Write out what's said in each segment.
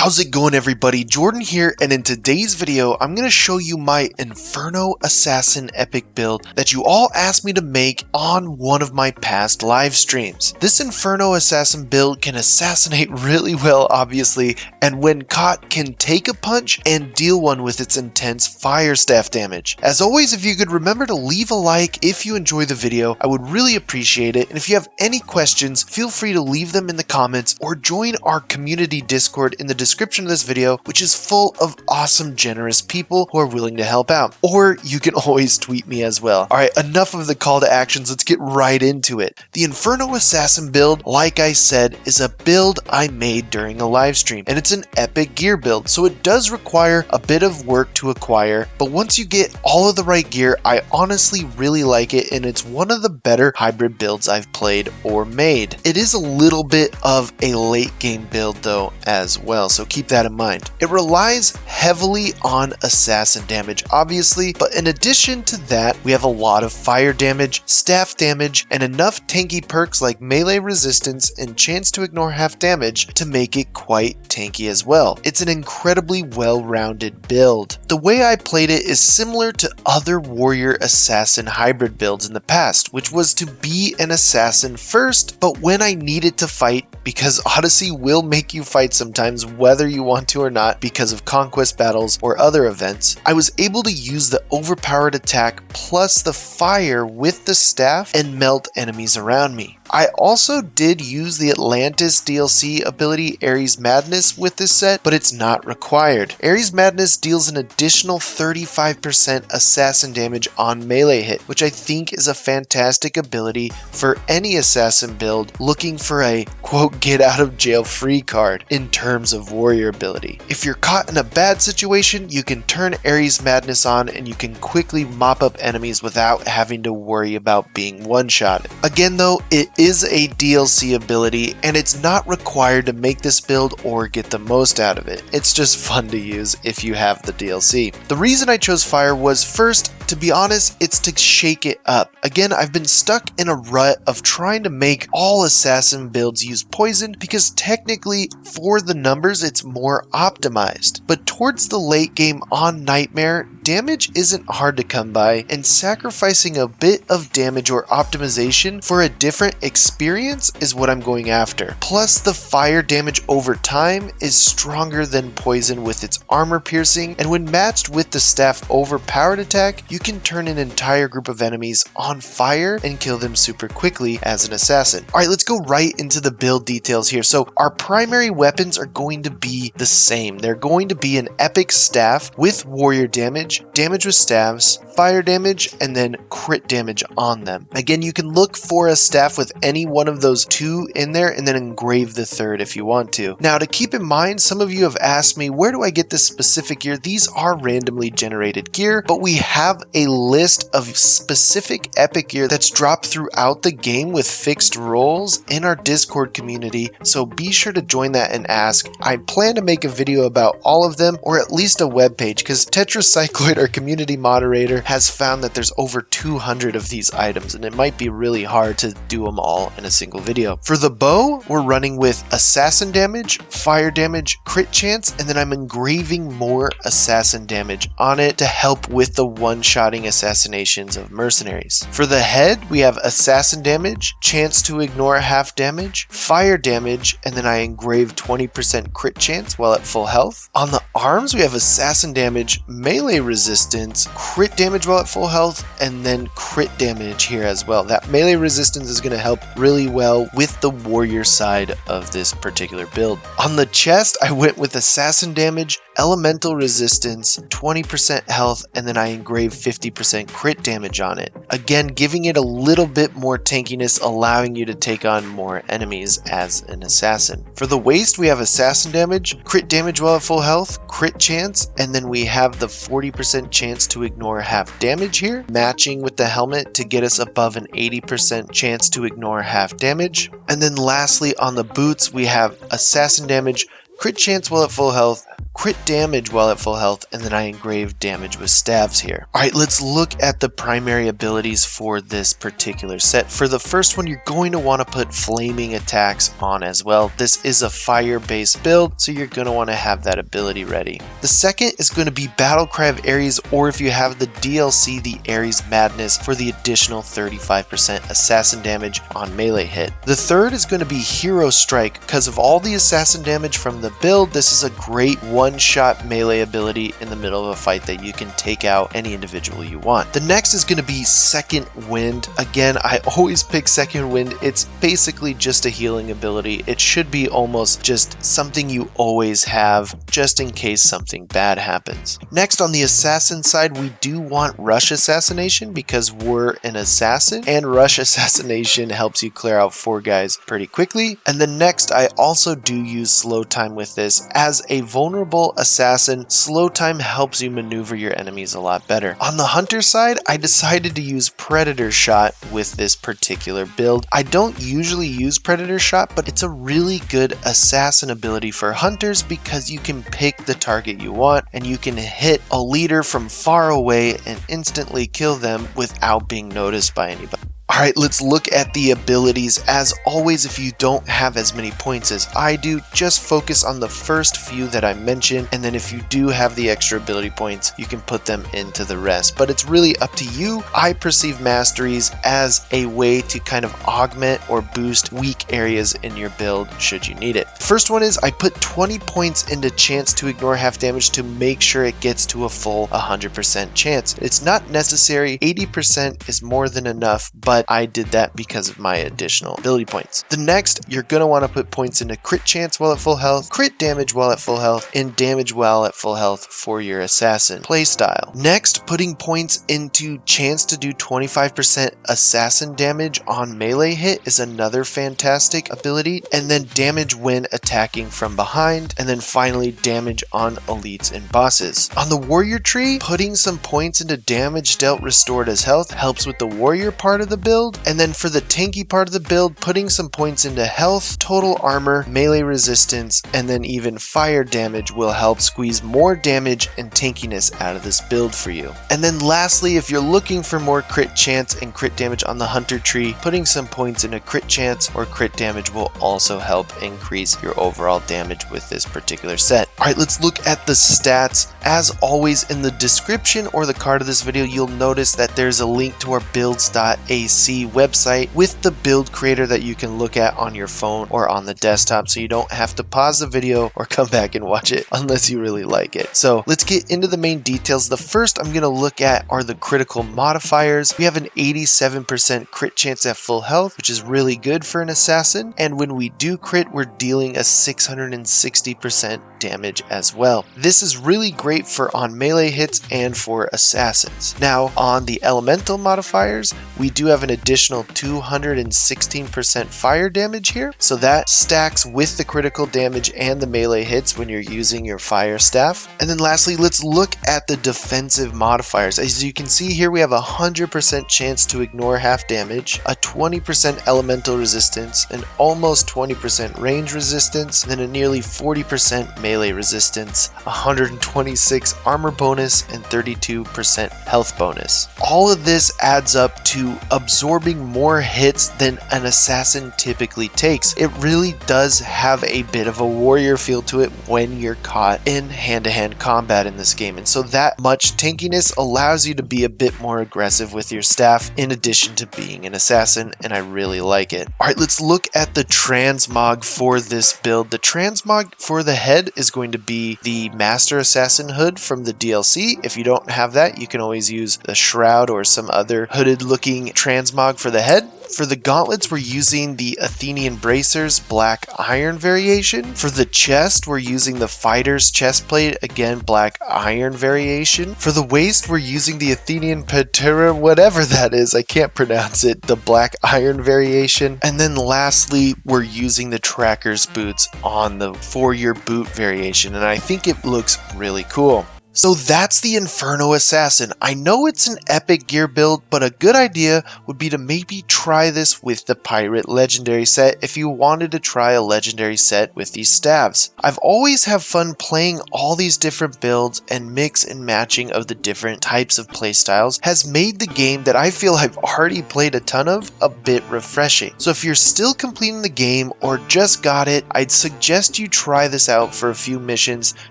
How's it going, everybody? Jordan here, and in today's video I'm going to show you my Inferno Assassin epic build that you all asked me to make on one of my past live streams. This Inferno Assassin build can assassinate really well, obviously, and when caught can take a punch and deal one with its intense fire staff damage. As always, if you could remember to leave a like if you enjoy the video, I would really appreciate it, and if you have any questions, feel free to leave them in the comments or join our community Discord in the description of this video, which is full of awesome, generous people who are willing to help out. Or you can always tweet me as well. Alright, enough of the call to actions, let's get right into it. The Inferno Assassin build, like I said, is a build I made during a live stream, and it's an epic gear build, so it does require a bit of work to acquire, but once you get all of the right gear, I honestly really like it, and it's one of the better hybrid builds I've played or made. It is a little bit of a late game build though as well, so keep that in mind. It relies heavily on assassin damage, obviously, but in addition to that, we have a lot of fire damage, staff damage, and enough tanky perks like melee resistance and chance to ignore half damage to make it quite tanky as well. It's an incredibly well-rounded build. The way I played it is similar to other warrior assassin hybrid builds in the past, which was to be an assassin first, but when I needed to fight, because Odyssey will make you fight sometimes whether you want to or not because of conquest battles or other events, I was able to use the overpowered attack plus the fire with the staff and melt enemies around me. I also did use the Atlantis DLC ability Ares Madness with this set, but it's not required. Ares Madness deals an additional 35% assassin damage on melee hit, which I think is a fantastic ability for any assassin build looking for a quote get out of jail free card in terms of warrior ability. If you're caught in a bad situation, you can turn Ares Madness on and you can quickly mop up enemies without having to worry about being one-shotted. Again though, it is a DLC ability and it's not required to make this build or get the most out of it. It's just fun to use if you have the DLC. The reason I chose fire was, first, to be honest, it's to shake it up. Again, I've been stuck in a rut of trying to make all assassin builds use poison because technically for the numbers it's more optimized. But towards the late game on Nightmare, damage isn't hard to come by, and sacrificing a bit of damage or optimization for a different experience is what I'm going after. Plus, the fire damage over time is stronger than poison with its armor piercing, and when matched with the staff overpowered attack, you can turn an entire group of enemies on fire and kill them super quickly as an assassin. Alright, let's go right into the build details here. So our primary weapons are going to be the same. They're going to be an epic staff with warrior damage, damage with staves, fire damage, and then crit damage on them. Again, you can look for a staff with any one of those two in there and then engrave the third if you want to. Now, to keep in mind, some of you have asked me, where do I get this specific gear? These are randomly generated gear, but we have a list of specific epic gear that's dropped throughout the game with fixed roles in our Discord community, so be sure to join that and ask. I plan to make a video about all of them, or at least a webpage, because Tetracycloid, our community moderator, has found that there's over 200 of these items, and it might be really hard to do them all in a single video. For the bow, we're running with assassin damage, fire damage, crit chance, and then I'm engraving more assassin damage on it to help with the one-shotting assassinations of mercenaries. For the head, we have assassin damage, chance to ignore half damage, fire damage, and then I engrave 20% crit chance while at full health. On the arms, we have assassin damage, melee resistance, crit damage while at full health, and then crit damage here as well. That melee resistance is going to help really well with the warrior side of this particular build. On the chest, I went with assassin damage, elemental resistance, 20% health, and then I engrave 50% crit damage on it. Again, giving it a little bit more tankiness, allowing you to take on more enemies as an assassin. For the waist, we have assassin damage, crit damage while at full health, crit chance, and then we have the 40% chance to ignore half damage here, matching with the helmet to get us above an 80% chance to ignore half damage. And then lastly, on the boots, we have assassin damage, crit chance while at full health, crit damage while at full health, and then I engraved damage with staves here. Alright, let's look at the primary abilities for this particular set. For the first one, you're going to want to put flaming attacks on as well. This is a fire-based build, so you're going to want to have that ability ready. The second is going to be Battle Cry of Ares, or if you have the DLC, the Ares Madness, for the additional 35% assassin damage on melee hit. The third is going to be Hero Strike. Because of all the assassin damage from the build, this is a great one-shot melee ability in the middle of a fight that you can take out any individual you want. The next is going to be Second Wind. Again, I always pick Second Wind. It's basically just a healing ability. It should be almost just something you always have, just in case something bad happens. Next, on the assassin side, we do want Rush Assassination because we're an assassin, and Rush Assassination helps you clear out 4 guys pretty quickly. And then next, I also do use Slow Time with this. As a vulnerable assassin, Slow Time helps you maneuver your enemies a lot better. On the hunter side, I decided to use Predator Shot with this particular build. I don't usually use Predator Shot, but it's a really good assassin ability for hunters because you can pick the target you want and you can hit a leader from far away and instantly kill them without being noticed by anybody. Alright, let's look at the abilities. As always, if you don't have as many points as I do, just focus on the first few that I mentioned, and then if you do have the extra ability points, you can put them into the rest. But it's really up to you. I perceive masteries as a way to kind of augment or boost weak areas in your build should you need it. First one is I put 20 points into chance to ignore half damage to make sure it gets to a full 100% chance. It's not necessary, 80% is more than enough, but I did that because of my additional ability points. The next, you're going to want to put points into crit chance while at full health, crit damage while at full health, and damage while at full health for your assassin playstyle. Next, putting points into chance to do 25% assassin damage on melee hit is another fantastic ability, and then damage when attacking from behind, and then finally damage on elites and bosses. On the warrior tree, putting some points into damage dealt restored as health helps with the warrior part of the build, and then for the tanky part of the build, putting some points into health, total armor, melee resistance, and then even fire damage will help squeeze more damage and tankiness out of this build for you. And then lastly, if you're looking for more crit chance and crit damage on the hunter tree, putting some points into crit chance or crit damage will also help increase your overall damage with this particular set. Alright, let's look at the stats. As always, in the description or the card of this video, you'll notice that there's a link to our builds.ac website with the build creator that you can look at on your phone or on the desktop, so you don't have to pause the video or come back and watch it unless you really like it. So let's get into the main details. The first I'm going to look at are the critical modifiers. We have an 87% crit chance at full health, which is really good for an assassin, and when we do crit, we're dealing a 660% damage as well. This is really great for on melee hits and for assassins. Now on the elemental modifiers, we do have an additional 216% fire damage here, so that stacks with the critical damage and the melee hits when you're using your fire staff. And then lastly, let's look at the defensive modifiers. As you can see here, we have a 100% chance to ignore half damage, a 20% elemental resistance, an almost 20% range resistance, and then a nearly 40% melee resistance, 126 armor bonus, and 32% health bonus. All of this adds up to absorbing more hits than an assassin typically takes. It really does have a bit of a warrior feel to it when you're caught in hand-to-hand combat in this game, and so that much tankiness allows you to be a bit more aggressive with your staff in addition to being an assassin, and I really like it. Alright, let's look at the Transmog for this build. The Transmog for the head is going to be the Master Assassin hood from the DLC. If you don't have that, you can always use the Shroud or some other hooded looking Transmog for the head. For the gauntlets, we're using the Athenian Bracers Black Iron variation. For the chest, we're using the Fighter's Chestplate, again, Black Iron variation. For the waist, we're using the Athenian Patera, whatever that is, I can't pronounce it, the Black Iron variation. And then lastly, we're using the Tracker's Boots on the for your boot variation, and I think it looks really cool. So that's the Inferno Assassin. I know it's an epic gear build, but a good idea would be to maybe try this with the Pirate Legendary set if you wanted to try a legendary set with these staves. I've always have fun playing all these different builds, and mix and matching of the different types of playstyles has made the game that I feel I've already played a ton of a bit refreshing. So if you're still completing the game or just got it, I'd suggest you try this out for a few missions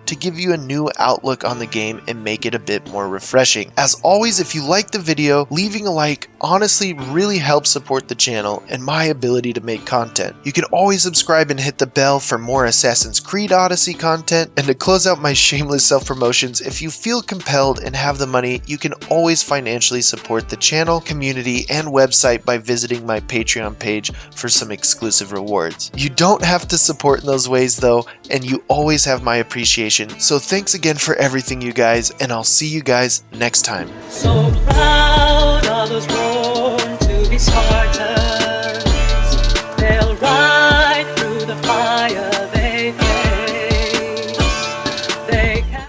to give you a new outlook on the game and make it a bit more refreshing. As always, if you like the video, leaving a like honestly really helps support the channel and my ability to make content. You can always subscribe and hit the bell for more Assassin's Creed Odyssey content, and to close out my shameless self-promotions, if you feel compelled and have the money, you can always financially support the channel, community, and website by visiting my Patreon page for some exclusive rewards. You don't have to support in those ways though, and you always have my appreciation, so thanks again for everything, you guys, and I'll see you guys next time. So proud, I was born to be smart.